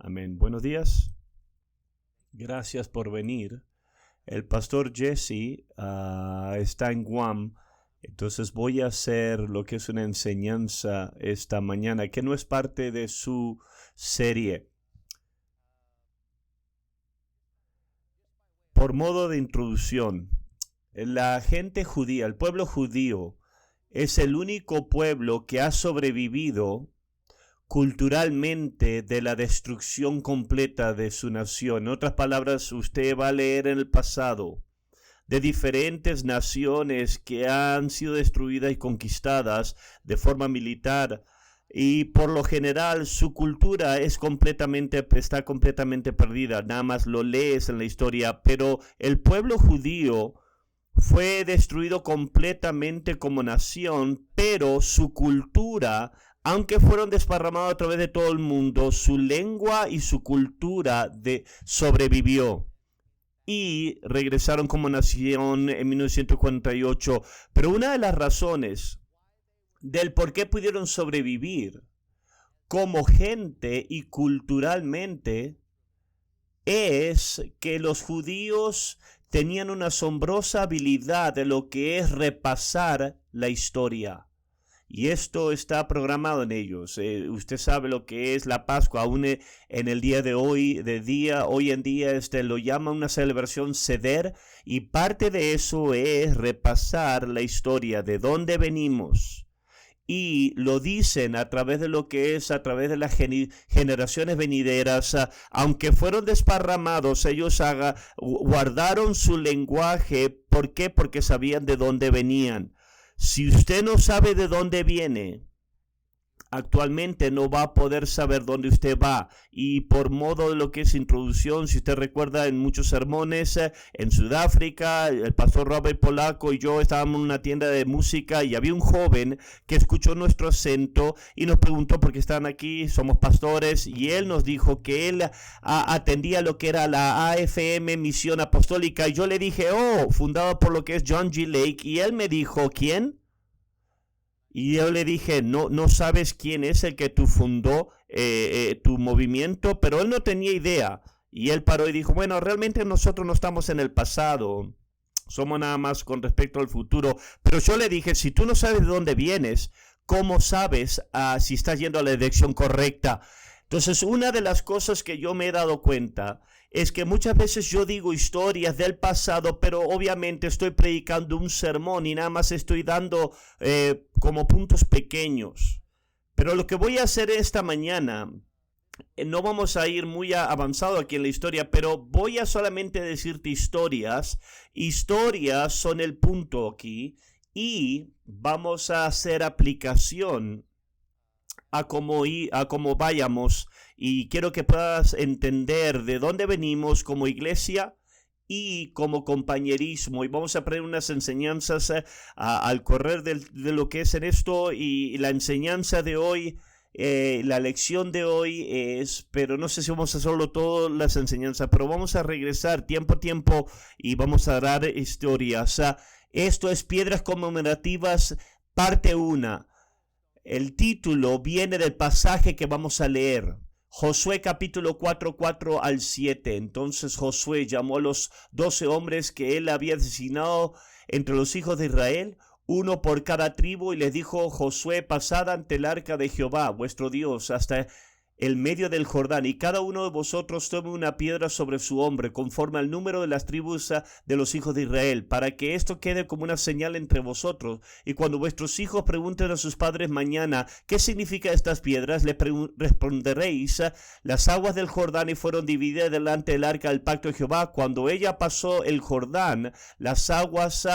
Amén. Buenos días. Gracias por venir. El pastor Jesse está en Guam, entonces voy a hacer lo que es una enseñanza esta mañana, que no es parte de su serie. Por modo de introducción, la gente judía, el pueblo judío, es el único pueblo que ha sobrevivido culturalmente de la destrucción completa de su nación. En otras palabras, usted va a leer en el pasado de diferentes naciones que han sido destruidas y conquistadas de forma militar, y por lo general su cultura está completamente perdida. Nada más lo lees en la historia, pero el pueblo judío fue destruido completamente como nación, pero su cultura, aunque fueron desparramados a través de todo el mundo, su lengua y su cultura sobrevivió. Y regresaron como nación en 1948. Pero una de las razones del por qué pudieron sobrevivir como gente y culturalmente es que los judíos tenían una asombrosa habilidad de lo que es repasar la historia. Y esto está programado en ellos. Usted sabe lo que es la Pascua. Aún en el día de hoy, hoy en día, lo llama una celebración Seder. Y parte de eso es repasar la historia, de dónde venimos. Y lo dicen a través de a través de las generaciones venideras. Aunque fueron desparramados, ellos guardaron su lenguaje. ¿Por qué? Porque sabían de dónde venían. Si usted no sabe de dónde viene, actualmente no va a poder saber dónde usted va. Y por modo de lo que es introducción, si usted recuerda en muchos sermones en Sudáfrica, el pastor Robert Polaco y yo estábamos en una tienda de música y había un joven que escuchó nuestro acento y nos preguntó por qué están aquí, somos pastores, y él nos dijo que él atendía lo que era la AFM Misión Apostólica, y yo le dije, fundado por lo que es John G. Lake, y él me dijo, ¿quién? Y yo le dije, no sabes quién es el que tú fundó tu movimiento, pero él no tenía idea. Y él paró y dijo, bueno, realmente nosotros no estamos en el pasado, somos nada más con respecto al futuro. Pero yo le dije, si tú no sabes de dónde vienes, ¿cómo sabes si estás yendo a la dirección correcta? Entonces, una de las cosas que yo me he dado cuenta es que muchas veces yo digo historias del pasado, pero obviamente estoy predicando un sermón y nada más estoy dando como puntos pequeños. Pero lo que voy a hacer esta mañana, no vamos a ir muy avanzado aquí en la historia, pero voy a solamente decirte historias. Historias son el punto aquí, y vamos a hacer aplicación a cómo vayamos, y quiero que puedas entender de dónde venimos como iglesia y como compañerismo, y vamos a aprender unas enseñanzas al correr de lo que es en esto. Y la enseñanza de hoy, la lección de hoy pero no sé si vamos a hacerlo todas las enseñanzas, pero vamos a regresar tiempo a tiempo y vamos a dar historias. Esto es Piedras Conmemorativas, parte 1. El título viene del pasaje que vamos a leer, Josué capítulo 4 al 7. Entonces Josué llamó a los 12 hombres que él había designado entre los hijos de Israel, uno por cada tribu, y les dijo: Josué, pasad ante el arca de Jehová, vuestro Dios, hasta el medio del Jordán, y cada uno de vosotros tome una piedra sobre su hombro, conforme al número de las tribus de los hijos de Israel, para que esto quede como una señal entre vosotros. Y cuando vuestros hijos pregunten a sus padres mañana, ¿qué significa estas piedras?, le responderéis: las aguas del Jordán y fueron divididas delante del arca del pacto de Jehová. Cuando ella pasó el Jordán, las aguas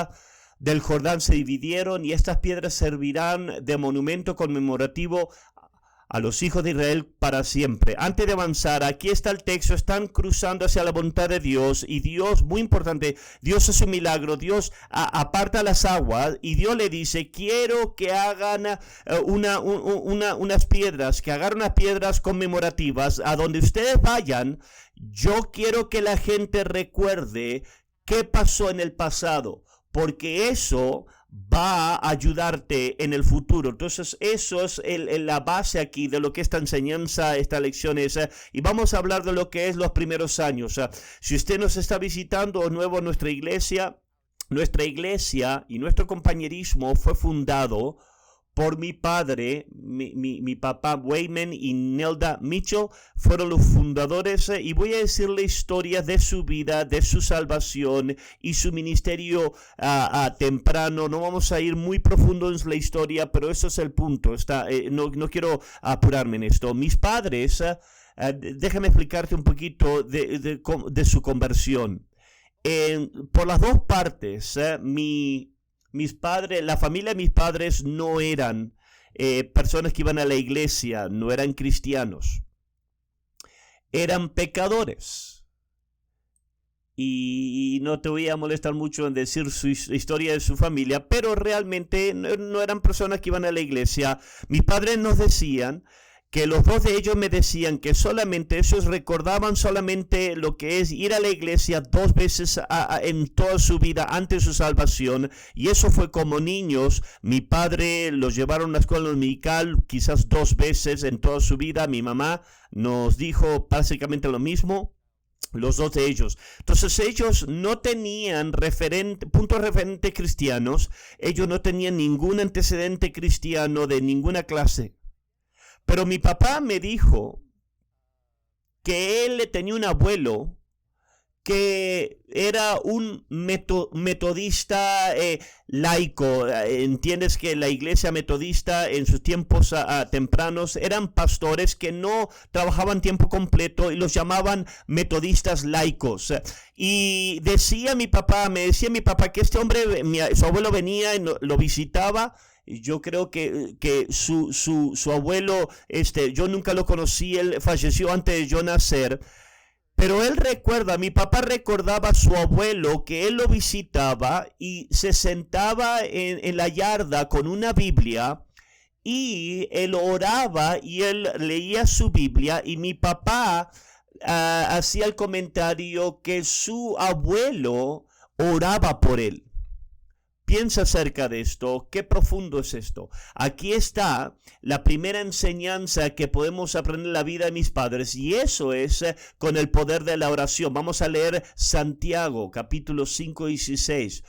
del Jordán se dividieron, y estas piedras servirán de monumento conmemorativo a los hijos de Israel para siempre. Antes de avanzar, aquí está el texto, están cruzando hacia la voluntad de Dios, y Dios, muy importante, Dios es un milagro. Dios aparta las aguas, y Dios le dice: quiero que hagan unas piedras, que hagan unas piedras conmemorativas. A donde ustedes vayan, yo quiero que la gente recuerde qué pasó en el pasado, porque eso va a ayudarte en el futuro. Entonces eso es la base aquí de lo que esta enseñanza, esta lección es. Y vamos a hablar de lo que es los primeros años. Si usted nos está visitando nuevo en nuestra iglesia y nuestro compañerismo fue fundado por mi padre, mi papá Wayman y Nelda Mitchell fueron los fundadores, y voy a decir la historia de su vida, de su salvación y su ministerio temprano. No vamos a ir muy profundo en la historia, pero eso es el punto. No quiero apurarme en esto. Mis padres, déjame explicarte un poquito de su conversión. Por las dos partes, mis padres, la familia de mis padres no eran personas que iban a la iglesia, no eran cristianos. Eran pecadores. Y no te voy a molestar mucho en decir su historia de su familia, pero realmente no eran personas que iban a la iglesia. Mis padres nos decían que los dos de ellos me decían que solamente ellos recordaban solamente lo que es ir a la iglesia 2 veces en toda su vida antes de su salvación, y eso fue como niños. Mi padre los llevaron a una escuela dominical quizás 2 veces en toda su vida. Mi mamá nos dijo básicamente lo mismo, los dos de ellos. Entonces ellos no tenían puntos referentes cristianos, ellos no tenían ningún antecedente cristiano de ninguna clase. Pero mi papá me dijo que él tenía un abuelo que era un metodista laico. Entiendes que la iglesia metodista en sus tiempos tempranos eran pastores que no trabajaban tiempo completo y los llamaban metodistas laicos. Y me decía mi papá que este hombre, su abuelo venía y lo visitaba. Yo creo que su abuelo, yo nunca lo conocí, él falleció antes de yo nacer, pero mi papá recordaba a su abuelo que él lo visitaba y se sentaba en la yarda con una Biblia y él oraba y él leía su Biblia, y mi papá hacía el comentario que su abuelo oraba por él. Piensa acerca de esto, qué profundo es esto. Aquí está la primera enseñanza que podemos aprender en la vida de mis padres, y eso es con el poder de la oración. Vamos a leer Santiago, capítulo 5, 16.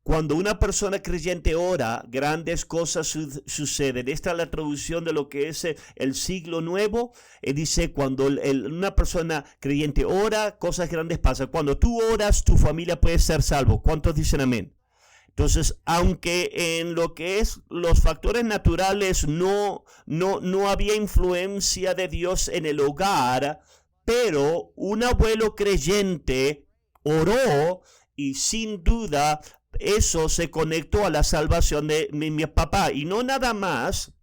Cuando una persona creyente ora, grandes cosas suceden. Esta es la traducción de lo que es el siglo nuevo. Dice, cuando una persona creyente ora, cosas grandes pasan. Cuando tú oras, tu familia puede ser salvo. ¿Cuántos dicen amén? Entonces, aunque en lo que es los factores naturales no había influencia de Dios en el hogar, pero un abuelo creyente oró y sin duda eso se conectó a la salvación de mi papá. Y no nada más.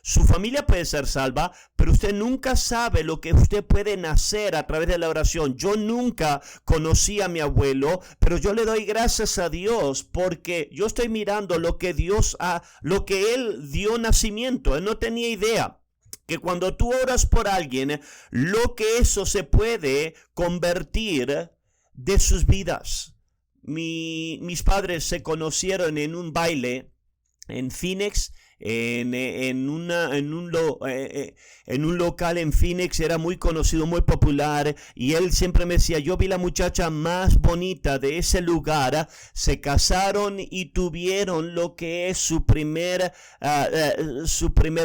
Su familia puede ser salva, pero usted nunca sabe lo que usted puede nacer a través de la oración. Yo nunca conocí a mi abuelo, pero yo le doy gracias a Dios porque yo estoy mirando lo que él dio nacimiento. Él no tenía idea que cuando tú oras por alguien, lo que eso se puede convertir de sus vidas. Mis padres se conocieron en un baile en Phoenix. En un local en Phoenix, era muy conocido, muy popular, y él siempre me decía, yo vi la muchacha más bonita de ese lugar. Se casaron y tuvieron lo que es su primer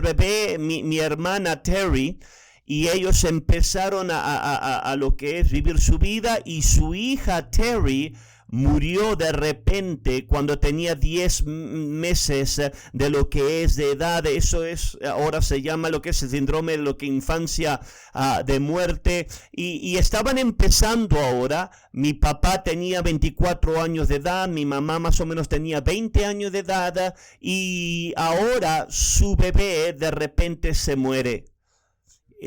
bebé, mi hermana Terry, y ellos empezaron a lo que es vivir su vida, y su hija Terry murió de repente cuando tenía 10 meses de lo que es de edad. Eso es, ahora se llama lo que es el síndrome de lo que infancia de muerte. Y estaban empezando ahora. Mi papá tenía 24 años de edad, mi mamá más o menos tenía 20 años de edad, y ahora su bebé de repente se muere.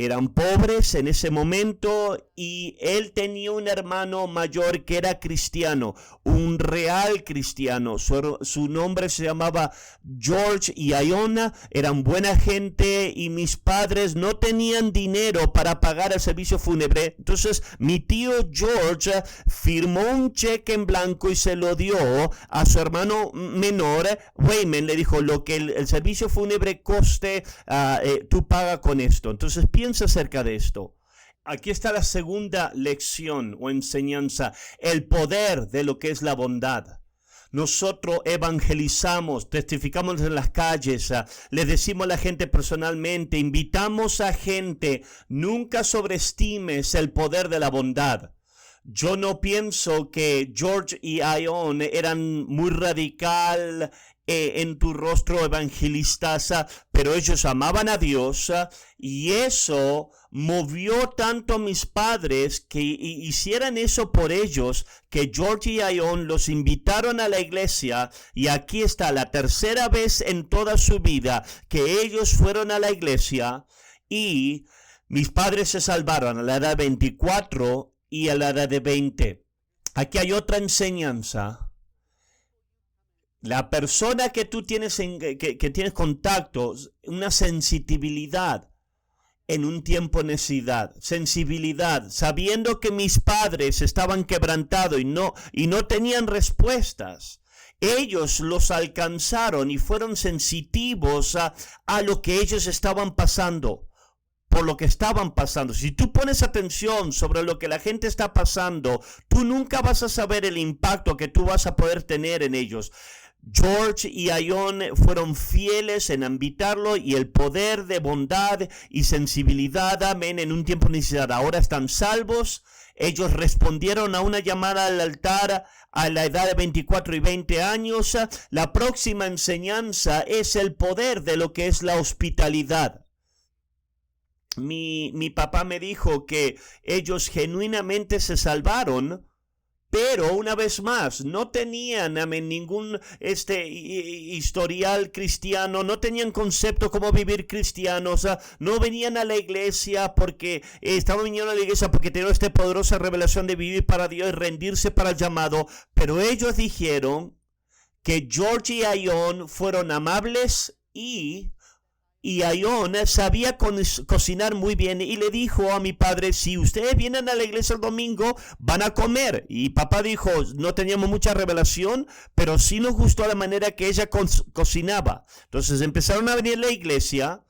eran pobres en ese momento y él tenía un hermano mayor que era cristiano, un real cristiano. Su nombre se llamaba George y Iona, eran buena gente y mis padres no tenían dinero para pagar el servicio fúnebre. Entonces mi tío George firmó un cheque en blanco y se lo dio a su hermano menor, Wayman. Le dijo, lo que el servicio fúnebre coste, tú paga con esto. Entonces piensa acerca de esto. Aquí está la segunda lección o enseñanza, el poder de lo que es la bondad. Nosotros evangelizamos, testificamos en las calles, le decimos a la gente personalmente, invitamos a gente, nunca sobreestimes el poder de la bondad. Yo no pienso que George y Ion eran muy radical en tu rostro evangelistas, pero ellos amaban a Dios y eso movió tanto a mis padres que hicieran eso por ellos, que George y Ion los invitaron a la iglesia y aquí está la tercera vez en toda su vida que ellos fueron a la iglesia y mis padres se salvaron a la edad de 24 y a la edad de 20. Aquí hay otra enseñanza. La persona que tú tienes, que tienes contacto, una sensibilidad en un tiempo de necesidad, sensibilidad, sabiendo que mis padres estaban quebrantados y no tenían respuestas. Ellos los alcanzaron y fueron sensitivos a lo que ellos estaban pasando. Por lo que estaban pasando. Si tú pones atención sobre lo que la gente está pasando, tú nunca vas a saber el impacto que tú vas a poder tener en ellos. George y Ion fueron fieles en invitarlo y el poder de bondad y sensibilidad, amén, en un tiempo de necesidad. Ahora están salvos. Ellos respondieron a una llamada al altar a la edad de 24 y 20 años. La próxima enseñanza es el poder de lo que es la hospitalidad. Mi papá me dijo que ellos genuinamente se salvaron, pero una vez más no tenían ningún historial cristiano, no tenían concepto cómo vivir cristianos, no venían a la iglesia porque estaban viniendo a la iglesia porque tenían esta poderosa revelación de vivir para Dios y rendirse para el llamado, pero ellos dijeron que George y Ion fueron amables y Ion sabía cocinar muy bien y le dijo a mi padre, si ustedes vienen a la iglesia el domingo, van a comer. Y papá dijo, no teníamos mucha revelación, pero sí nos gustó la manera que ella cocinaba. Entonces empezaron a venir a la iglesia,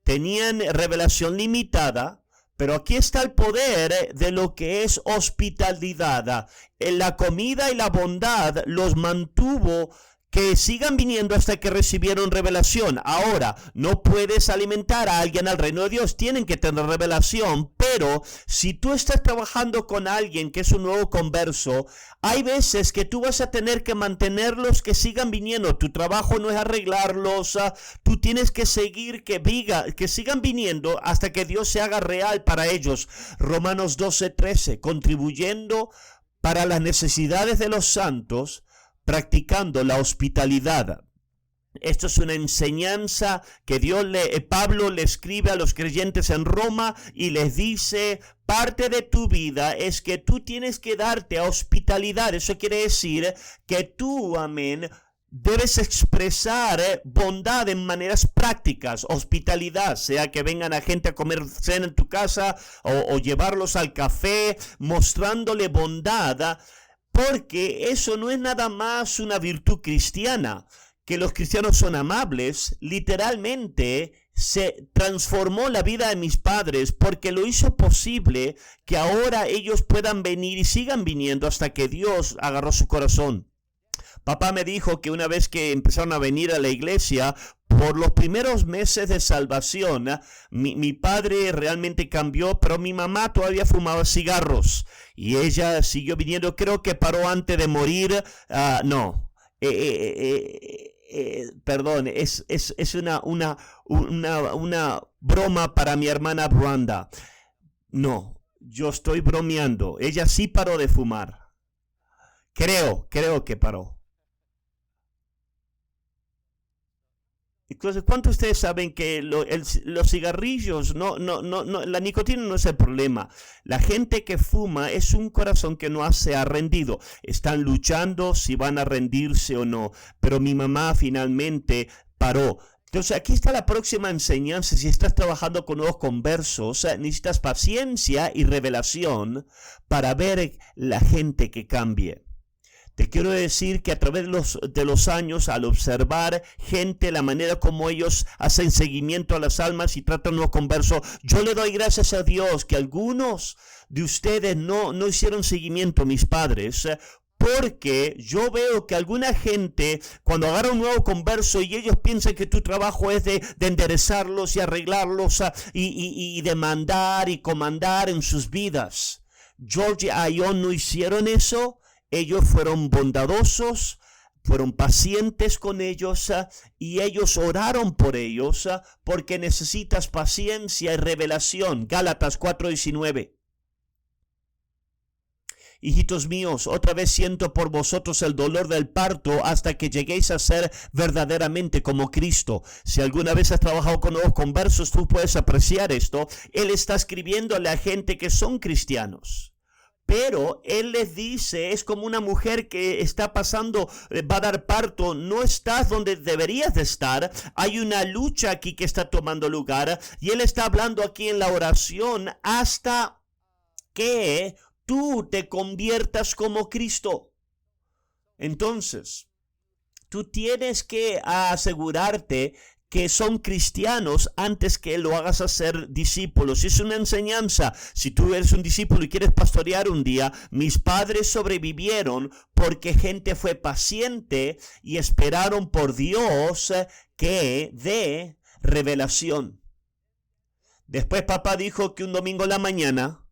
tenían revelación limitada, pero aquí está el poder de lo que es hospitalidad. La comida y la bondad los mantuvo que sigan viniendo hasta que recibieron revelación. Ahora, no puedes alimentar a alguien al reino de Dios, tienen que tener revelación, pero si tú estás trabajando con alguien que es un nuevo converso, hay veces que tú vas a tener que mantenerlos que sigan viniendo. Tu trabajo no es arreglarlos, tú tienes que seguir que sigan viniendo hasta que Dios se haga real para ellos. Romanos 12:13, contribuyendo para las necesidades de los santos, practicando la hospitalidad. Esto es una enseñanza que Pablo le escribe a los creyentes en Roma y les dice, parte de tu vida es que tú tienes que darte a hospitalidad. Eso quiere decir que tú, amén, debes expresar bondad en maneras prácticas, hospitalidad, sea que vengan a gente a comer cena en tu casa o llevarlos al café, mostrándole bondad. Porque eso no es nada más una virtud cristiana, que los cristianos son amables. Literalmente se transformó la vida de mis padres porque lo hizo posible que ahora ellos puedan venir y sigan viniendo hasta que Dios agarró su corazón. Papá me dijo que una vez que empezaron a venir a la iglesia, por los primeros meses de salvación, mi padre realmente cambió, pero mi mamá todavía fumaba cigarros y ella siguió viniendo. Creo que paró antes de morir. Perdón, es una broma para mi hermana Branda. No, yo estoy bromeando. Ella sí paró de fumar. Creo que paró. Entonces, ¿cuántos de ustedes saben que los cigarrillos, la nicotina no es el problema? La gente que fuma es un corazón que no se ha rendido. Están luchando si van a rendirse o no. Pero mi mamá finalmente paró. Entonces, aquí está la próxima enseñanza. Si estás trabajando con nuevos conversos, necesitas paciencia y revelación para ver la gente que cambie. Te quiero decir que a través de los años, al observar gente, la manera como ellos hacen seguimiento a las almas y tratan los conversos, yo le doy gracias a Dios que algunos de ustedes no hicieron seguimiento, mis padres, porque yo veo que alguna gente, cuando agarra un nuevo converso y ellos piensan que tu trabajo es de enderezarlos y arreglarlos y de mandar y comandar en sus vidas. George y Ion no hicieron eso. Ellos fueron bondadosos, fueron pacientes con ellos y ellos oraron por ellos porque necesitas paciencia y revelación. Gálatas 4:19. Hijitos míos, otra vez siento por vosotros el dolor del parto hasta que lleguéis a ser verdaderamente como Cristo. Si alguna vez has trabajado con nuevos conversos, tú puedes apreciar esto. Él está escribiéndole a gente que son cristianos. Pero él les dice, es como una mujer que está pasando, va a dar parto, no estás donde deberías de estar, hay una lucha aquí que está tomando lugar, y él está hablando aquí en la oración hasta que tú te conviertas como Cristo. Entonces, tú tienes que asegurarte que son cristianos antes que lo hagas hacer discípulos. Es una enseñanza. Si tú eres un discípulo y quieres pastorear un día, mis padres sobrevivieron porque gente fue paciente y esperaron por Dios que dé revelación. Después papá dijo que un domingo en la mañana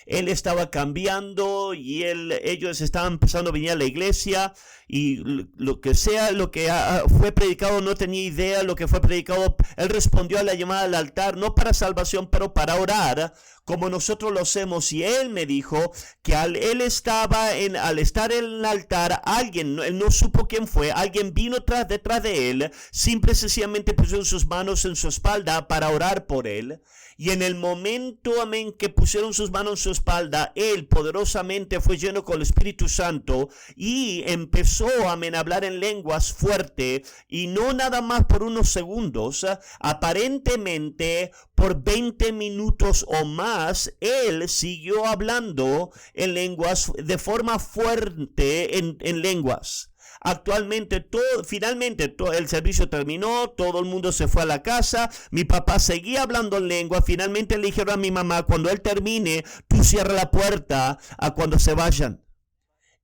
él estaba cambiando y ellos estaban empezando a venir a la iglesia y lo que fue predicado, no tenía idea lo que fue predicado. Él respondió a la llamada al altar, no para salvación, pero para orar, como nosotros lo hacemos. Y él me dijo que al estar en el altar, él no supo quién fue, alguien vino detrás de él, simple y sencillamente pusieron sus manos en su espalda para orar por él. Y en el momento, amén, que pusieron sus manos en su espalda, él poderosamente fue lleno con el Espíritu Santo y empezó, amén, a hablar en lenguas fuerte, y no nada más por unos segundos, aparentemente por 20 minutos o más, él siguió hablando en lenguas de forma fuerte en lenguas. Actualmente, finalmente el servicio terminó, todo el mundo se fue a la casa, mi papá seguía hablando en lengua, finalmente le dijeron a mi mamá, cuando él termine, tú cierra la puerta a cuando se vayan.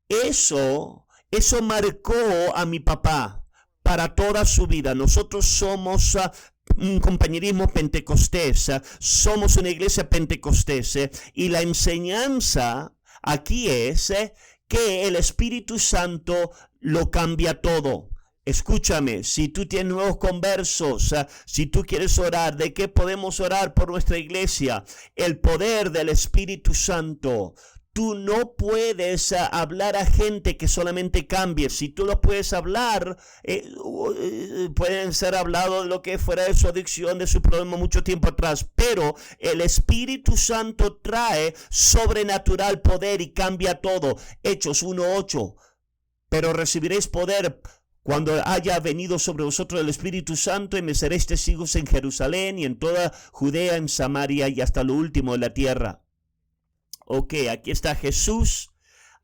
Eso marcó a mi papá para toda su vida. Nosotros somos un compañerismo pentecostés, somos una iglesia pentecostés, y la enseñanza aquí es que el Espíritu Santo lo cambia todo. Escúchame, si tú tienes nuevos conversos, si tú quieres orar, ¿de qué podemos orar por nuestra iglesia? El poder del Espíritu Santo. Tú no puedes hablar a gente que solamente cambie. Si tú lo puedes hablar, pueden ser hablados de lo que fuera de su adicción, de su problema mucho tiempo atrás. Pero el Espíritu Santo trae sobrenatural poder y cambia todo. Hechos 1:8. Pero recibiréis poder cuando haya venido sobre vosotros el Espíritu Santo, y me seréis testigos en Jerusalén y en toda Judea, en Samaria y hasta lo último de la tierra. Ok, aquí está Jesús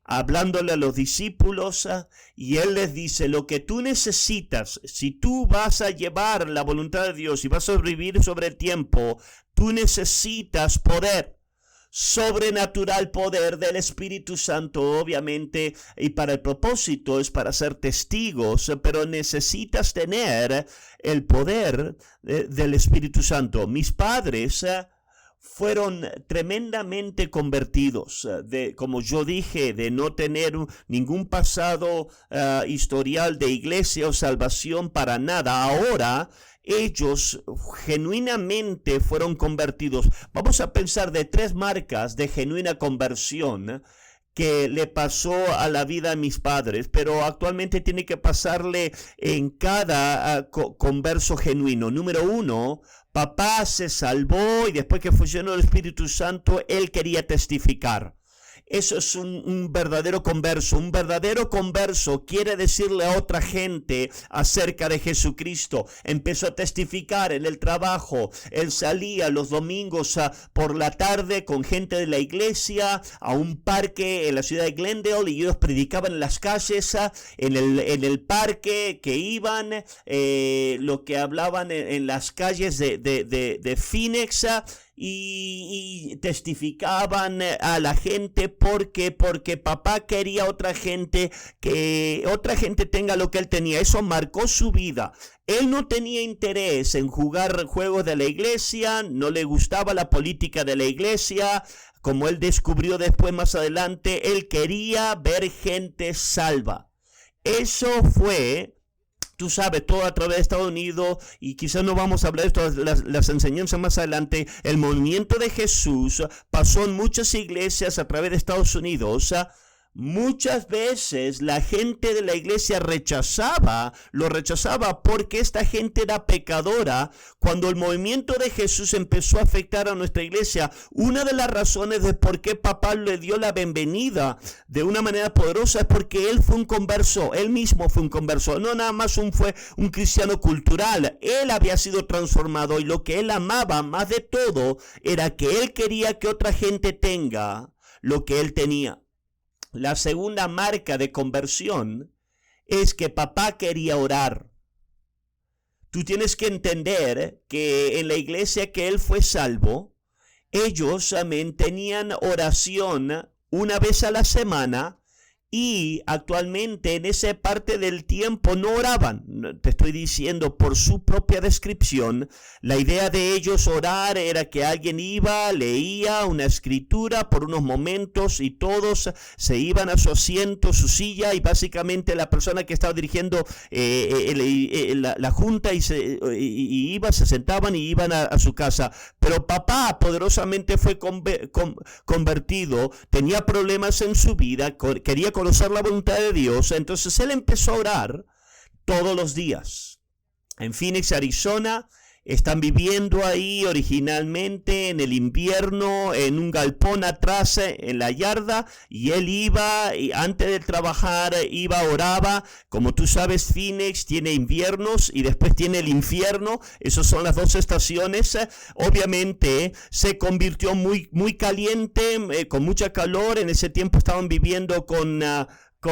hablándole a los discípulos y él les dice, lo que tú necesitas, si tú vas a llevar la voluntad de Dios y vas a sobrevivir sobre el tiempo, tú necesitas poder. Sobrenatural poder del Espíritu Santo, obviamente, y para el propósito es para ser testigos, pero necesitas tener el poder del Espíritu Santo. Mis padres fueron tremendamente convertidos, como yo dije, de no tener ningún pasado historial de iglesia o salvación para nada. Ahora ellos genuinamente fueron convertidos. Vamos a pensar de 3 marcas de genuina conversión que le pasó a la vida a mis padres, pero actualmente tiene que pasarle en cada converso genuino. Número uno, papá se salvó y después que funcionó el Espíritu Santo, él quería testificar. Eso es un verdadero converso. Un verdadero converso quiere decirle a otra gente acerca de Jesucristo. Empezó a testificar en el trabajo. Él salía los domingos por la tarde con gente de la iglesia a un parque en la ciudad de Glendale y ellos predicaban en las calles, en el parque que iban, lo que hablaban en las calles de Phoenix, y testificaban a la gente porque papá quería que otra gente tenga lo que él tenía. Eso marcó su vida. Él no tenía interés en jugar juegos de la iglesia, no le gustaba la política de la iglesia. Como él descubrió después más adelante, él quería ver gente salva. Eso fue, tú sabes, todo a través de Estados Unidos, y quizás no vamos a hablar de todas las enseñanzas más adelante. El movimiento de Jesús pasó en muchas iglesias a través de Estados Unidos. Muchas veces la gente de la iglesia lo rechazaba porque esta gente era pecadora. Cuando el movimiento de Jesús empezó a afectar a nuestra iglesia, una de las razones de por qué papá le dio la bienvenida de una manera poderosa es porque él fue un converso, él mismo fue un converso, no nada más fue un cristiano cultural. Él había sido transformado y lo que él amaba más de todo era que él quería que otra gente tenga lo que él tenía. La segunda marca de conversión es que papá quería orar. Tú tienes que entender que en la iglesia que él fue salvo, ellos tenían oración una vez a la semana y actualmente en esa parte del tiempo no oraban. Te estoy diciendo por su propia descripción. La idea de ellos orar era que alguien iba, leía una escritura por unos momentos y todos se iban a su asiento, su silla, y básicamente la persona que estaba dirigiendo la junta se sentaban y iban a su casa. Pero papá poderosamente fue convertido, tenía problemas en su vida, quería conocer la voluntad de Dios, entonces él empezó a orar todos los días. En Phoenix, Arizona, están viviendo ahí originalmente en el invierno en un galpón atrás en la yarda, y él iba y antes de trabajar oraba. Como tú sabes, Phoenix tiene inviernos y después tiene el infierno. Esas son las dos estaciones. Obviamente se convirtió muy caliente, con mucha calor. En ese tiempo estaban viviendo con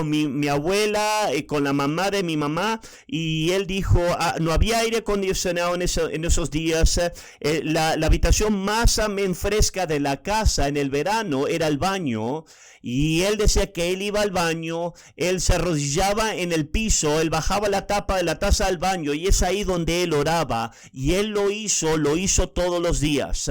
mi abuela y con la mamá de mi mamá, y él dijo, no había aire acondicionado en esos días. La habitación más fresca de la casa en el verano era el baño, y él decía que él iba al baño, él se arrodillaba en el piso, él bajaba la tapa de la taza del baño y es ahí donde él oraba, y él lo hizo todos los días.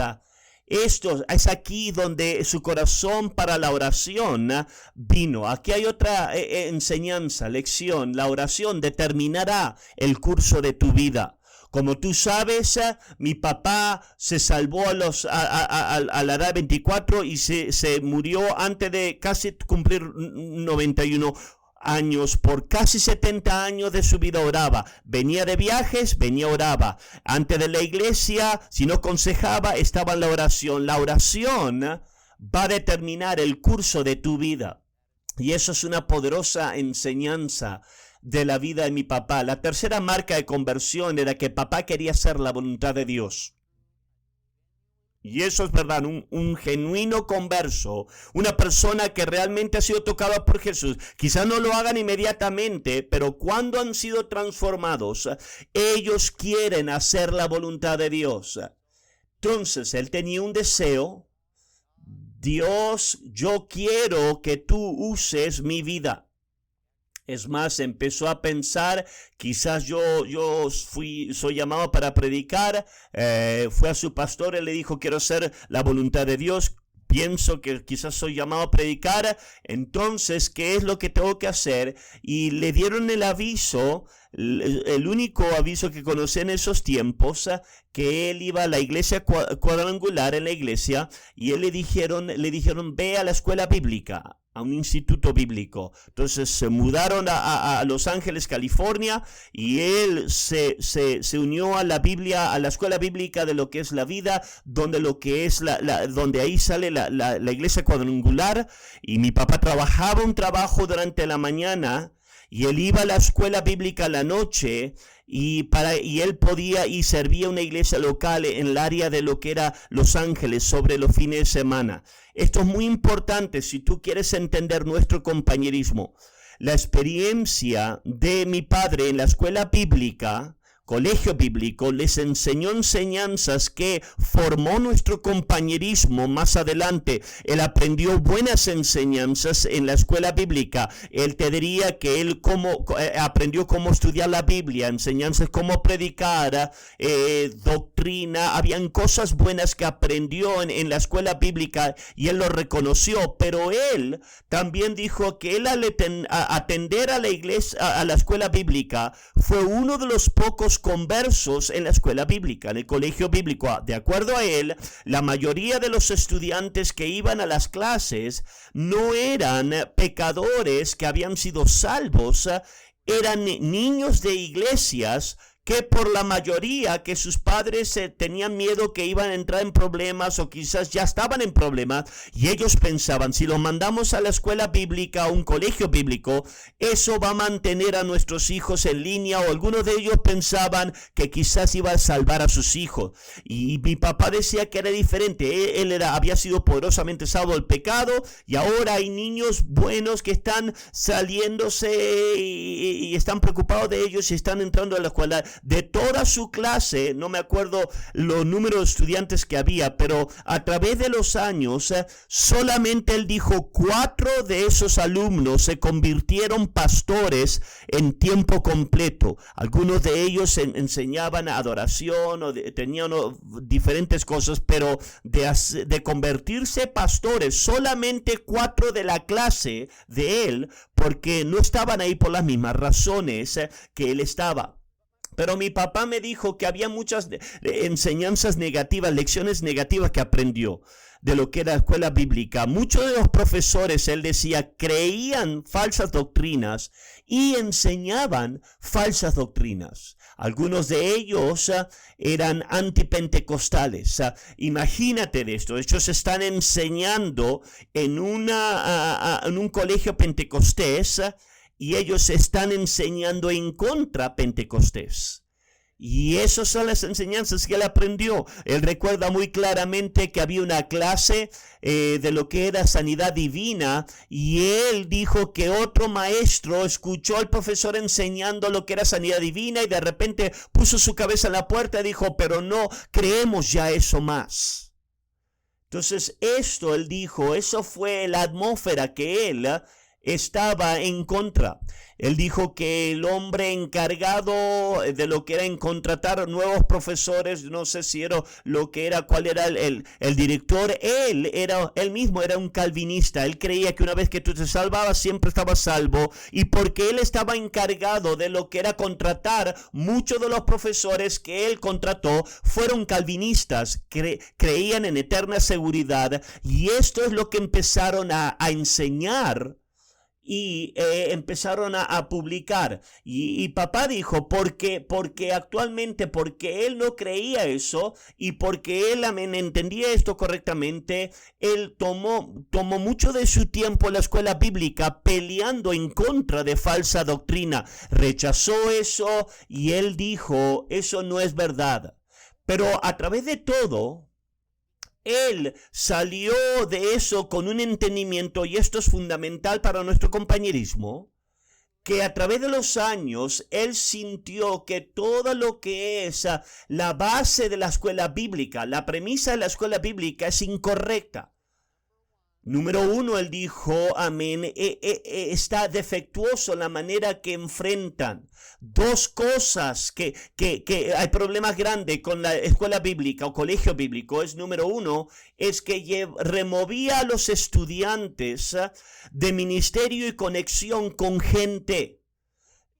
Esto es aquí donde su corazón para la oración vino. Aquí hay otra enseñanza, lección. La oración determinará el curso de tu vida. Como tú sabes, mi papá se salvó a la edad de 24 y se murió antes de casi cumplir 91 años. Por casi 70 años de su vida oraba. Venía de viajes, oraba. Antes de la iglesia, si no aconsejaba, estaba en la oración. La oración va a determinar el curso de tu vida. Y eso es una poderosa enseñanza de la vida de mi papá. La tercera marca de conversión era que papá quería hacer la voluntad de Dios. Y eso es verdad, un genuino converso, una persona que realmente ha sido tocada por Jesús. Quizás no lo hagan inmediatamente, pero cuando han sido transformados, ellos quieren hacer la voluntad de Dios. Entonces, él tenía un deseo: Dios, yo quiero que tú uses mi vida. Es más, empezó a pensar, quizás yo soy llamado para predicar. Fue a su pastor y le dijo, quiero hacer la voluntad de Dios. Pienso que quizás soy llamado a predicar. Entonces, ¿qué es lo que tengo que hacer? Y le dieron el aviso, el único aviso que conocí en esos tiempos, que él iba a la iglesia cuadrangular en la iglesia, y él le dijeron, ve a la escuela bíblica. a un instituto bíblico. Entonces se mudaron a Los Ángeles, California, y él se unió a la Biblia, a la escuela bíblica de lo que es la vida, donde lo que es donde ahí sale la iglesia cuadrangular, y mi papá trabajaba un trabajo durante la mañana, y él iba a la escuela bíblica a la noche, y él podía y servía una iglesia local en el área de lo que era Los Ángeles sobre los fines de semana. Esto es muy importante si tú quieres entender nuestro compañerismo. La experiencia de mi padre en la escuela bíblica, colegio bíblico, les enseñó enseñanzas que formó nuestro compañerismo más adelante. Él aprendió buenas enseñanzas en la escuela bíblica. Él te diría que él aprendió cómo estudiar la Biblia, enseñanzas cómo predicar, doctrina. Habían cosas buenas que aprendió en la escuela bíblica y él lo reconoció, pero él también dijo que él al atender a la iglesia, a la escuela bíblica, fue uno de los pocos conversos en la escuela bíblica, en el colegio bíblico. De acuerdo a él, la mayoría de los estudiantes que iban a las clases no eran pecadores que habían sido salvos, eran niños de iglesias que por la mayoría que sus padres tenían miedo que iban a entrar en problemas o quizás ya estaban en problemas, y ellos pensaban, si los mandamos a la escuela bíblica, a un colegio bíblico, eso va a mantener a nuestros hijos en línea, o algunos de ellos pensaban que quizás iba a salvar a sus hijos. Y mi papá decía que era diferente. Él había sido poderosamente salvo del pecado, y ahora hay niños buenos que están saliéndose y están preocupados de ellos y están entrando a la escuela. De toda su clase, no me acuerdo los números de estudiantes que había, pero a través de los años, solamente él dijo 4 de esos alumnos se convirtieron pastores en tiempo completo. Algunos de ellos enseñaban adoración o tenían diferentes cosas, pero de convertirse pastores, solamente 4 de la clase de él, porque no estaban ahí por las mismas razones que él estaba. Pero mi papá me dijo que había muchas enseñanzas negativas, lecciones negativas que aprendió de lo que era la escuela bíblica. Muchos de los profesores, él decía, creían falsas doctrinas y enseñaban falsas doctrinas. Algunos de ellos eran antipentecostales. Imagínate de esto. Ellos están enseñando en un colegio pentecostés, y ellos están enseñando en contra Pentecostés. Y esas son las enseñanzas que él aprendió. Él recuerda muy claramente que había una clase de lo que era sanidad divina, y él dijo que otro maestro escuchó al profesor enseñando lo que era sanidad divina, y de repente puso su cabeza en la puerta y dijo, pero no creemos ya eso más. Entonces esto, él dijo, eso fue la atmósfera que él estaba en contra. Él dijo que el hombre encargado de lo que era en contratar nuevos profesores, no sé si era lo que era, cuál era el director, él mismo era un calvinista. Él creía que una vez que tú te salvabas, siempre estabas salvo, y porque él estaba encargado de lo que era contratar, muchos de los profesores que él contrató fueron calvinistas, creían en eterna seguridad, y esto es lo que empezaron a enseñar. Y empezaron a publicar. Y papá dijo, porque actualmente, porque él no creía eso, y porque él entendía esto correctamente, él tomó mucho de su tiempo en la escuela bíblica peleando en contra de falsa doctrina. Rechazó eso, y él dijo, eso no es verdad. Pero a través de todo, él salió de eso con un entendimiento, y esto es fundamental para nuestro compañerismo, que a través de los años él sintió que todo lo que es la base de la escuela bíblica, la premisa de la escuela bíblica es incorrecta. Número 1, él dijo, amén, está defectuoso la manera que enfrentan. 2 cosas que hay problemas grandes con la escuela bíblica o colegio bíblico. Número 1, es que removía a los estudiantes de ministerio y conexión con gente.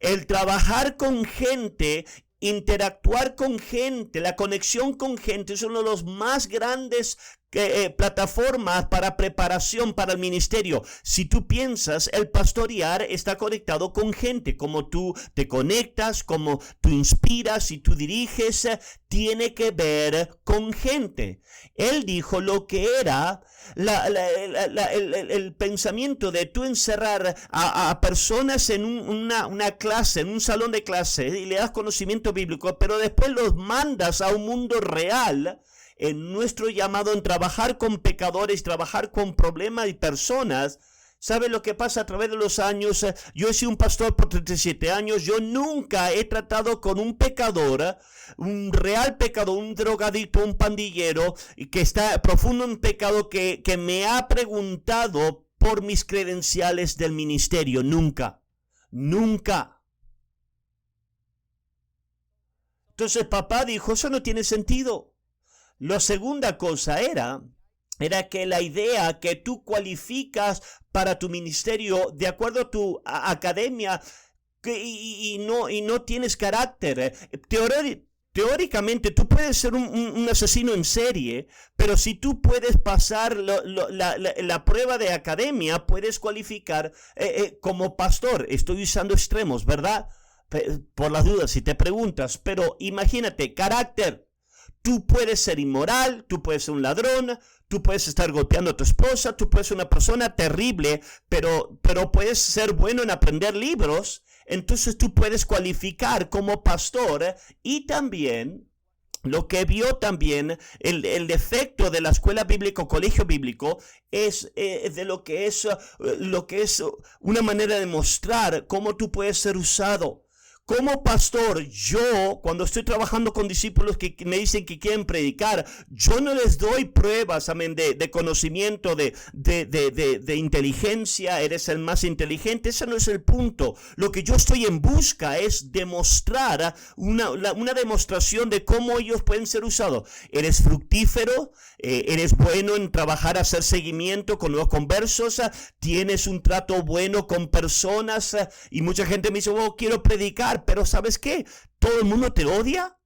El trabajar con gente, interactuar con gente, la conexión con gente es uno de los más grandes plataformas para preparación para el ministerio. Si tú piensas, el pastorear está conectado con gente, como tú te conectas, como tú inspiras y tú diriges, tiene que ver con gente. Él dijo lo que era el pensamiento de tú encerrar a personas en una clase, en un salón de clase, y le das conocimiento bíblico, pero después los mandas a un mundo real. En nuestro llamado en trabajar con pecadores, trabajar con problemas y personas. ¿Sabe lo que pasa a través de los años? Yo he sido un pastor por 37 años. Yo nunca he tratado con un pecador, un real pecador, un drogadicto, un pandillero, que está profundo en pecado, que me ha preguntado por mis credenciales del ministerio. Nunca. Nunca. Entonces papá dijo, eso no tiene sentido. La segunda cosa era que la idea que tú cualificas para tu ministerio de acuerdo a tu academia y no tienes carácter. Teóricamente tú puedes ser un asesino en serie, pero si tú puedes pasar la prueba de academia, puedes cualificar como pastor. Estoy usando extremos, ¿verdad? Por las dudas, si te preguntas, pero imagínate, carácter. Tú puedes ser inmoral, tú puedes ser un ladrón, tú puedes estar golpeando a tu esposa, tú puedes ser una persona terrible, pero puedes ser bueno en aprender libros. Entonces tú puedes cualificar como pastor. Y también lo que vio también el defecto de la escuela bíblica o colegio bíblico es de lo que es una manera de mostrar cómo tú puedes ser usado. Como pastor, yo, cuando estoy trabajando con discípulos que me dicen que quieren predicar, yo no les doy pruebas, amén, de conocimiento, de inteligencia, eres el más inteligente. Ese no es el punto. Lo que yo estoy en busca es demostrar una demostración de cómo ellos pueden ser usados. Eres fructífero, eres bueno en trabajar, hacer seguimiento con nuevos conversos, tienes un trato bueno con personas, y mucha gente me dice, oh, quiero predicar. Pero ¿sabes qué? Todo el mundo te odia,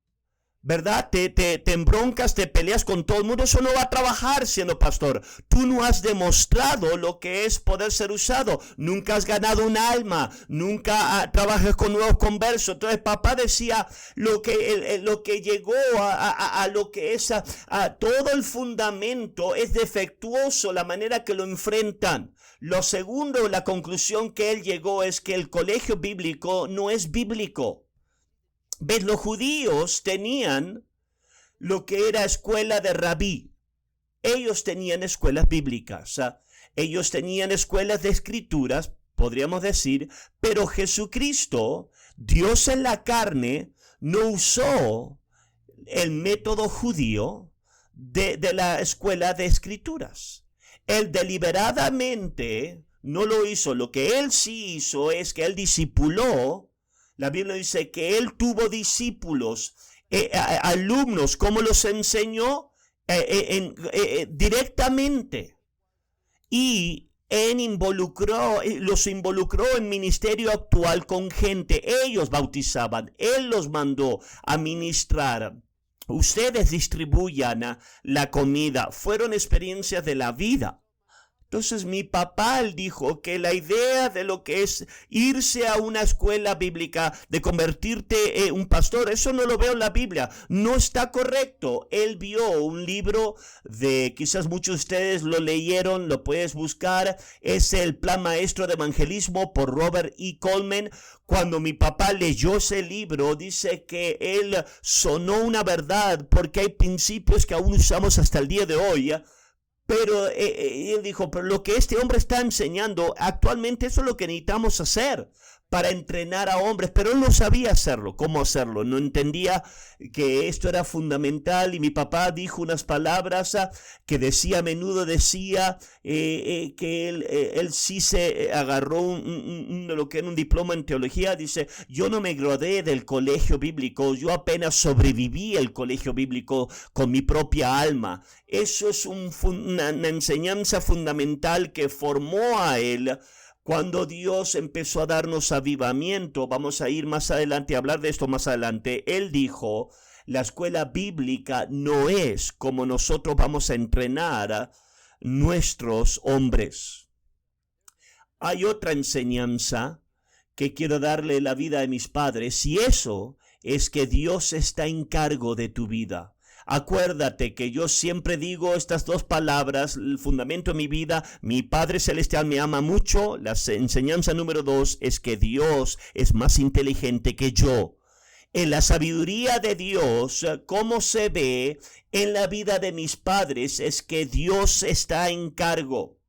¿verdad? Te embroncas, te peleas con todo el mundo. Eso no va a trabajar siendo pastor. Tú no has demostrado lo que es poder ser usado. Nunca has ganado un alma. Nunca trabajas con nuevos conversos. Entonces papá decía lo que llegó a lo que es a todo el fundamento es defectuoso la manera que lo enfrentan. Lo segundo, la conclusión que él llegó es que el colegio bíblico no es bíblico. ¿Ves? Los judíos tenían lo que era escuela de rabí. Ellos tenían escuelas bíblicas. Ellos tenían escuelas de escrituras, podríamos decir, pero Jesucristo, Dios en la carne, no usó el método judío de la escuela de escrituras. Él deliberadamente no lo hizo. Lo que él sí hizo es que él discipuló. La Biblia dice que él tuvo discípulos, alumnos. ¿Cómo los enseñó? Directamente. Y los involucró en ministerio actual con gente. Ellos bautizaban. Él los mandó a ministrar. Ustedes distribuyan la comida. Fueron experiencias de la vida. Entonces mi papá él dijo que la idea de lo que es irse a una escuela bíblica, de convertirte en un pastor, eso no lo veo en la Biblia, no está correcto. Él vio un libro quizás muchos de ustedes lo leyeron, lo puedes buscar, es el Plan Maestro de Evangelismo por Robert E. Coleman. Cuando mi papá leyó ese libro, dice que él sonó una verdad, porque hay principios que aún usamos hasta el día de hoy, pero él dijo, pero lo que este hombre está enseñando actualmente, eso es lo que necesitamos hacer para entrenar a hombres, pero él no sabía hacerlo, cómo hacerlo, no entendía que esto era fundamental. Y mi papá dijo unas palabras que decía, a menudo decía que él sí se agarró lo que era un diploma en teología. Dice, yo no me gradué del colegio bíblico, yo apenas sobreviví al colegio bíblico con mi propia alma. Eso es una enseñanza fundamental que formó a él. Cuando Dios empezó a darnos avivamiento, vamos a ir más adelante a hablar de esto más adelante, él dijo, La escuela bíblica no es como nosotros vamos a entrenar a nuestros hombres. Hay otra enseñanza que quiero darle la vida de mis padres, y eso es que Dios está en cargo de tu vida. Acuérdate que yo siempre digo estas dos palabras, el fundamento de mi vida: mi Padre Celestial me ama mucho. La enseñanza número 2 es que Dios es más inteligente que yo. En la sabiduría de Dios, ¿cómo se ve en la vida de mis padres? Es que Dios está en cargo.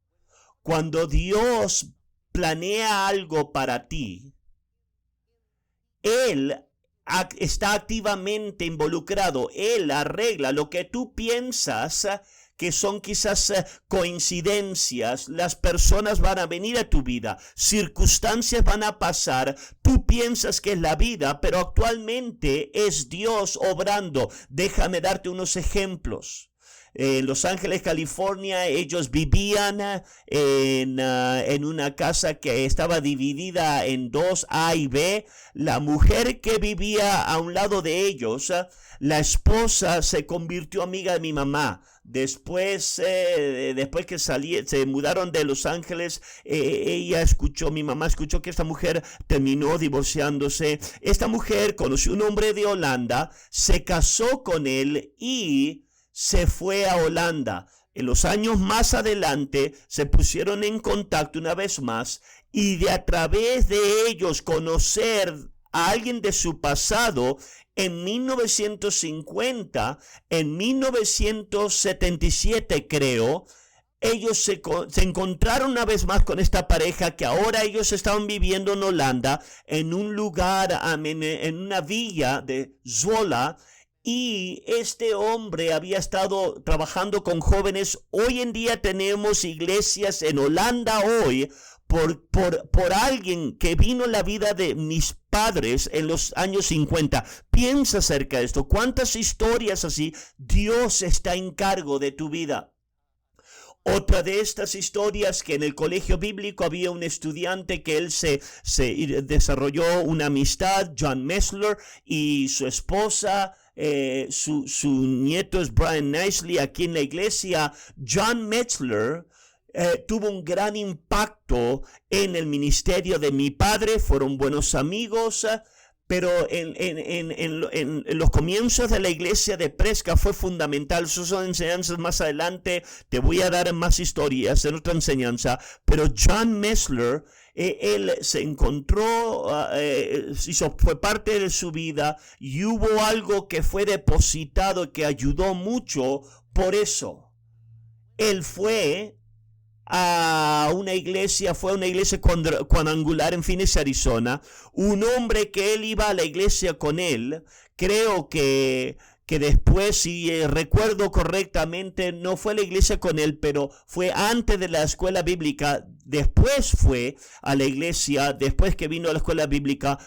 Cuando Dios planea algo para ti, Él está activamente involucrado. Él arregla lo que tú piensas que son quizás coincidencias. Las personas van a venir a tu vida, circunstancias van a pasar, tú piensas que es la vida, pero actualmente es Dios obrando. Déjame darte unos ejemplos. En Los Ángeles, California, ellos vivían en una casa que estaba dividida en dos, A y B. La mujer que vivía a un lado de ellos, la esposa, se convirtió amiga de mi mamá. Después que se mudaron de Los Ángeles, mi mamá escuchó que esta mujer terminó divorciándose. Esta mujer conoció un hombre de Holanda, se casó con él y se fue a Holanda. En los años más adelante se pusieron en contacto una vez más, y a través de ellos conocer a alguien de su pasado, en 1950, en 1977 creo, ellos se encontraron una vez más con esta pareja, que ahora ellos estaban viviendo en Holanda, en un lugar, en una villa de Zwolle. Y este hombre había estado trabajando con jóvenes. Hoy en día tenemos iglesias en Holanda hoy por alguien que vino en la vida de mis padres en los años 50. Piensa acerca de esto. ¿Cuántas historias así? Dios está en cargo de tu vida. Otra de estas historias, que en el colegio bíblico había un estudiante que él se desarrolló una amistad, John Messler, y su esposa. Su nieto es Brian Nicely. Aquí en la iglesia, John Metzler tuvo un gran impacto en el ministerio de mi padre. Fueron buenos amigos, pero en los comienzos de la iglesia de Presca fue fundamental. Esas son enseñanzas más adelante. Te voy a dar más historias en otra enseñanza. Pero John Messler, él se encontró, fue parte de su vida, y hubo algo que fue depositado que ayudó mucho. Por eso él fue a una iglesia cuadrangular en Phoenix, Arizona. Un hombre que él iba a la iglesia con él, creo que después, si recuerdo correctamente, no fue a la iglesia con él, pero fue antes de la escuela bíblica. Después fue a la iglesia, después que vino a la escuela bíblica.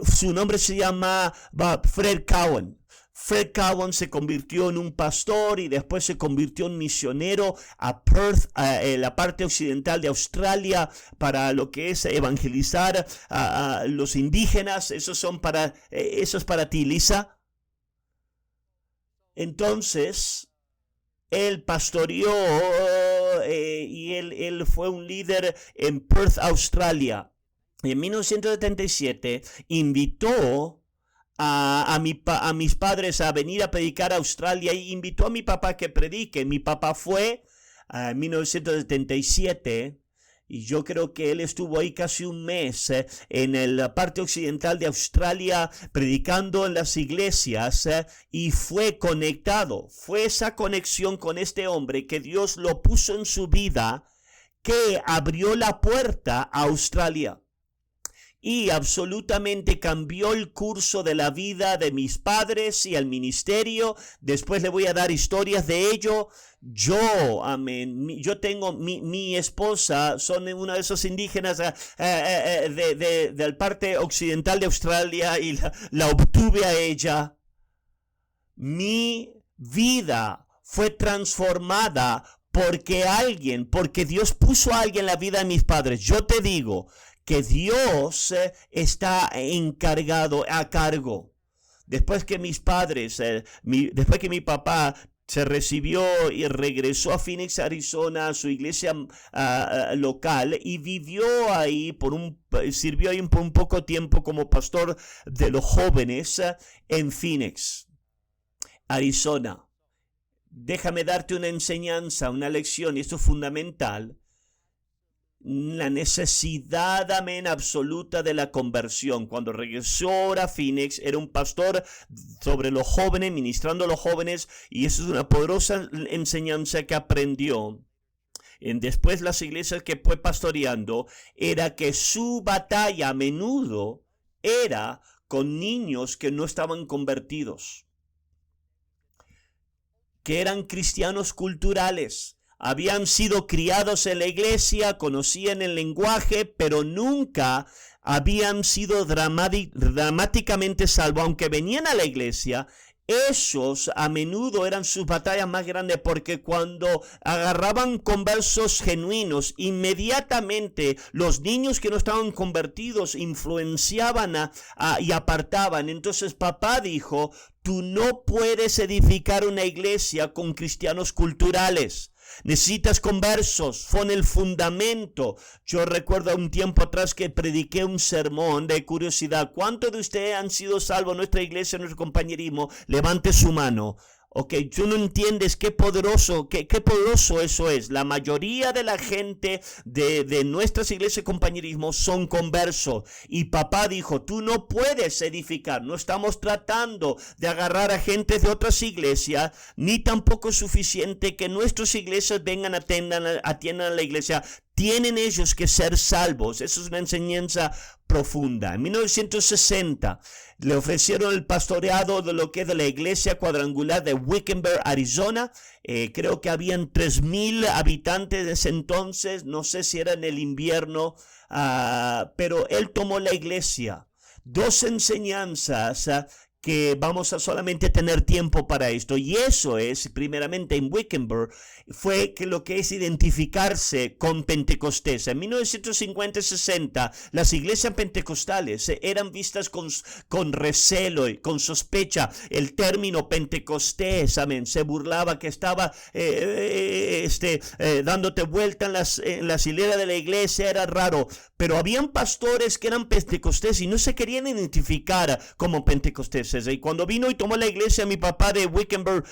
Su nombre se llama Fred Cowan. Fred Cowan se convirtió en un pastor y después se convirtió en misionero a Perth, en la parte occidental de Australia, para lo que es evangelizar a los indígenas. Eso es para ti, Lisa. Entonces, él pastoreó y él fue un líder en Perth, Australia. En 1977 invitó a mis padres a venir a predicar a Australia, y invitó a mi papá que predique. Mi papá fue en 1977. Y yo creo que él estuvo ahí casi un mes en la parte occidental de Australia, predicando en las iglesias, y fue conectado. Fue esa conexión con este hombre que Dios lo puso en su vida, que abrió la puerta a Australia. Y absolutamente cambió el curso de la vida de mis padres y el ministerio. Después le voy a dar historias de ello. Yo tengo mi esposa, son una de esos indígenas del parte occidental de Australia, y la obtuve a ella. Mi vida fue transformada porque Dios puso a alguien en la vida de mis padres. Yo te digo que Dios está a cargo. después que mis padres, después que mi papá se recibió y regresó a Phoenix, Arizona, a su iglesia local, y vivió ahí sirvió ahí por un poco tiempo como pastor de los jóvenes en Phoenix, Arizona. Déjame darte una enseñanza, una lección, y esto es fundamental. La necesidad, amén, absoluta de la conversión. Cuando regresó ahora a Phoenix, era un pastor sobre los jóvenes, ministrando a los jóvenes, y eso es una poderosa enseñanza que aprendió. Después las iglesias que fue pastoreando, era que su batalla a menudo era con niños que no estaban convertidos, que eran cristianos culturales. Habían sido criados en la iglesia, conocían el lenguaje, pero nunca habían sido dramáticamente salvos. Aunque venían a la iglesia, esos a menudo eran sus batallas más grandes, porque cuando agarraban conversos genuinos, inmediatamente los niños que no estaban convertidos influenciaban y apartaban. Entonces papá dijo, tú no puedes edificar una iglesia con cristianos culturales. Necesitas conversos, son el fundamento. Yo recuerdo un tiempo atrás que prediqué un sermón de curiosidad. ¿Cuántos de ustedes han sido salvos en nuestra iglesia, en nuestro compañerismo? Levante su mano. Ok, tú no entiendes qué poderoso eso es. La mayoría de la gente de nuestras iglesias de compañerismo son conversos. Y papá dijo, tú no puedes edificar. No estamos tratando de agarrar a gente de otras iglesias, ni tampoco es suficiente que nuestras iglesias vengan, atiendan a la iglesia. Tienen ellos que ser salvos. Eso es una enseñanza profunda. En 1960 le ofrecieron el pastoreado de lo que es de la iglesia cuadrangular de Wickenburg, Arizona. Creo que habían 3,000 habitantes de ese entonces. No sé si era en el invierno, pero él tomó la iglesia. Dos enseñanzas que vamos a solamente tener tiempo para esto, y eso es, primeramente en Wickenburg, fue que lo que es identificarse con Pentecostés. En 1950 y 60, las iglesias pentecostales eran vistas con recelo y con sospecha. El término Pentecostés, amén, se burlaba que estaba dándote vuelta en las hileras de la iglesia, era raro, pero habían pastores que eran pentecostés y no se querían identificar como pentecostés. Y cuando vino y tomó la iglesia mi papá de Wickenburg,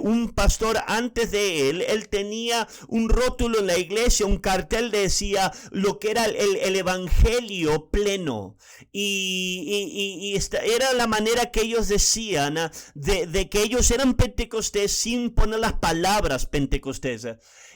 un pastor antes de él tenía un rótulo en la iglesia, un cartel decía lo que era el evangelio pleno, y era la manera que ellos decían de que ellos eran pentecostés sin poner las palabras pentecostés.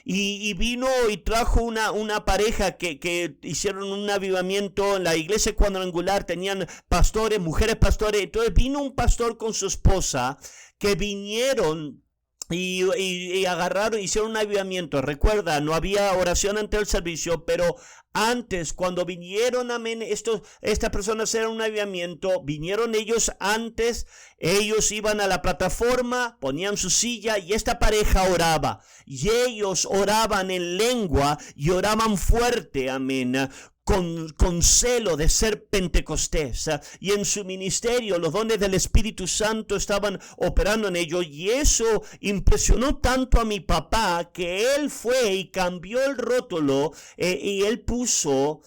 Y vino y trajo una pareja que hicieron un avivamiento en la iglesia cuadrangular. Tenían pastores, mujeres pastores. Entonces vino un pastor con su esposa que vinieron y agarraron, hicieron un avivamiento. Recuerda, no había oración ante el servicio, pero antes, cuando vinieron, amén, estas personas eran un avivamiento, vinieron ellos antes, ellos iban a la plataforma, ponían su silla y esta pareja oraba. Y ellos oraban en lengua y oraban fuerte, amén, con celo de ser pentecostés, y en su ministerio los dones del Espíritu Santo estaban operando en ellos, y eso impresionó tanto a mi papá que él fue y cambió el rótulo y él puso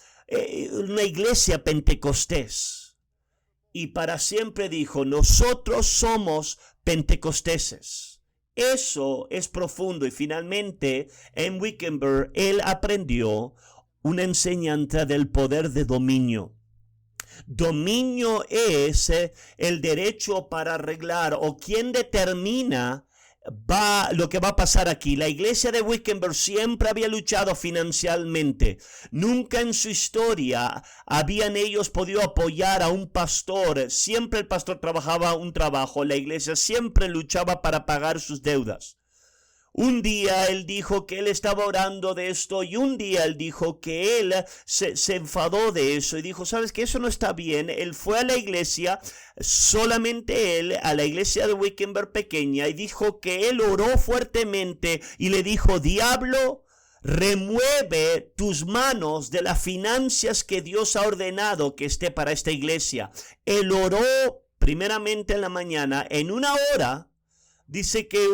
una iglesia pentecostés, y para siempre dijo, nosotros somos pentecosteses. Eso es profundo. Y finalmente en Wickenburg él aprendió una enseñanza del poder de dominio. Dominio es el derecho para arreglar, o quien determina lo que va a pasar aquí. La iglesia de Wickenburg siempre había luchado financieramente. Nunca en su historia habían ellos podido apoyar a un pastor. Siempre el pastor trabajaba un trabajo. La iglesia siempre luchaba para pagar sus deudas. Un día él dijo que él estaba orando de esto, y un día él dijo que él se enfadó de eso y dijo, ¿sabes qué? Eso no está bien. Él fue a la iglesia, solamente él, a la iglesia de Wickenburg pequeña, y dijo que él oró fuertemente y le dijo, diablo, remueve tus manos de las finanzas que Dios ha ordenado que esté para esta iglesia. Él oró primeramente en la mañana, en una hora, dice que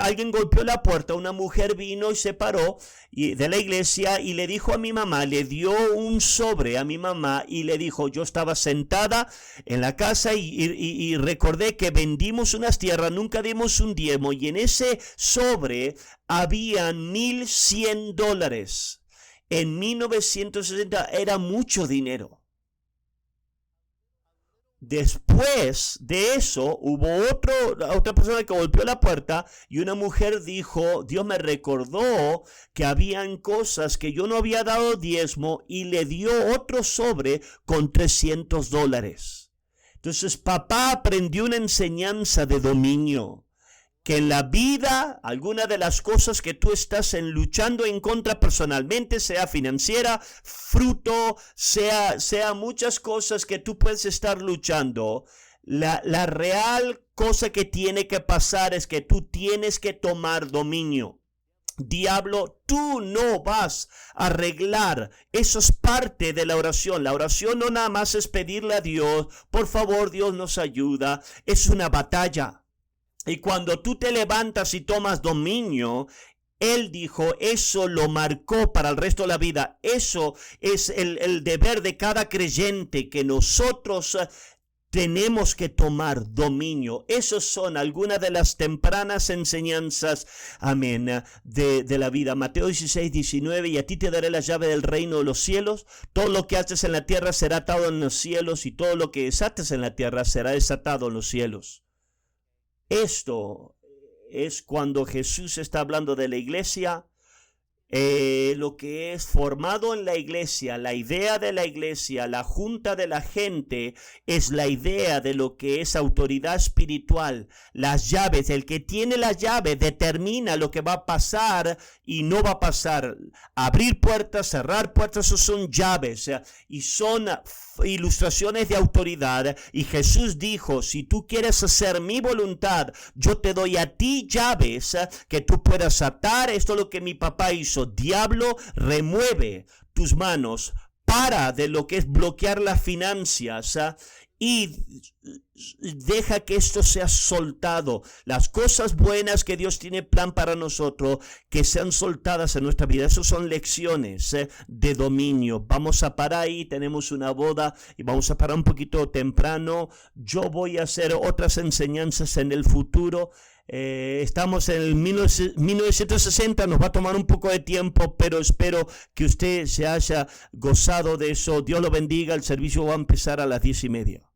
alguien golpeó la puerta, una mujer vino y se paró de la iglesia y le dijo a mi mamá, le dio un sobre a mi mamá y le dijo, yo estaba sentada en la casa y recordé que vendimos unas tierras, nunca dimos un diezmo y en ese sobre habían $1,100. En 1960 era mucho dinero. Después de eso, hubo otra persona que golpeó la puerta y una mujer dijo, Dios me recordó que habían cosas que yo no había dado diezmo y le dio otro sobre con $300. Entonces papá aprendió una enseñanza de dominio. Que en la vida, alguna de las cosas que tú estás luchando en contra personalmente, sea financiera, fruto, sea muchas cosas que tú puedes estar luchando, la real cosa que tiene que pasar es que tú tienes que tomar dominio. Diablo, tú no vas a arreglar. Eso es parte de la oración. La oración no nada más es pedirle a Dios, por favor, Dios nos ayuda. Es una batalla. Y cuando tú te levantas y tomas dominio, él dijo, eso lo marcó para el resto de la vida. Eso es el deber de cada creyente, que nosotros tenemos que tomar dominio. Esas son algunas de las tempranas enseñanzas, amén, de la vida. Mateo 16:19, y a ti te daré la llave del reino de los cielos. Todo lo que haces en la tierra será atado en los cielos, y todo lo que desates en la tierra será desatado en los cielos. Esto es cuando Jesús está hablando de la iglesia, lo que es formado en la iglesia, la idea de la iglesia, la junta de la gente, es la idea de lo que es autoridad espiritual, las llaves. El que tiene la llave determina lo que va a pasar y no va a pasar. Abrir puertas, cerrar puertas, eso son llaves y son ilustraciones de autoridad. Y Jesús dijo, si tú quieres hacer mi voluntad, yo te doy a ti llaves que tú puedas atar. Esto es lo que mi papá hizo. Diablo, remueve tus manos, para de lo que es bloquear las finanzas y deja que esto sea soltado. Las cosas buenas que Dios tiene plan para nosotros, que sean soltadas en nuestra vida. Esas son lecciones de dominio. Vamos a parar ahí, tenemos una boda y vamos a parar un poquito temprano. Yo voy a hacer otras enseñanzas en el futuro. Estamos en el 1960, nos va a tomar un poco de tiempo, pero espero que usted se haya gozado de eso. Dios lo bendiga, el servicio va a empezar a las 10:30.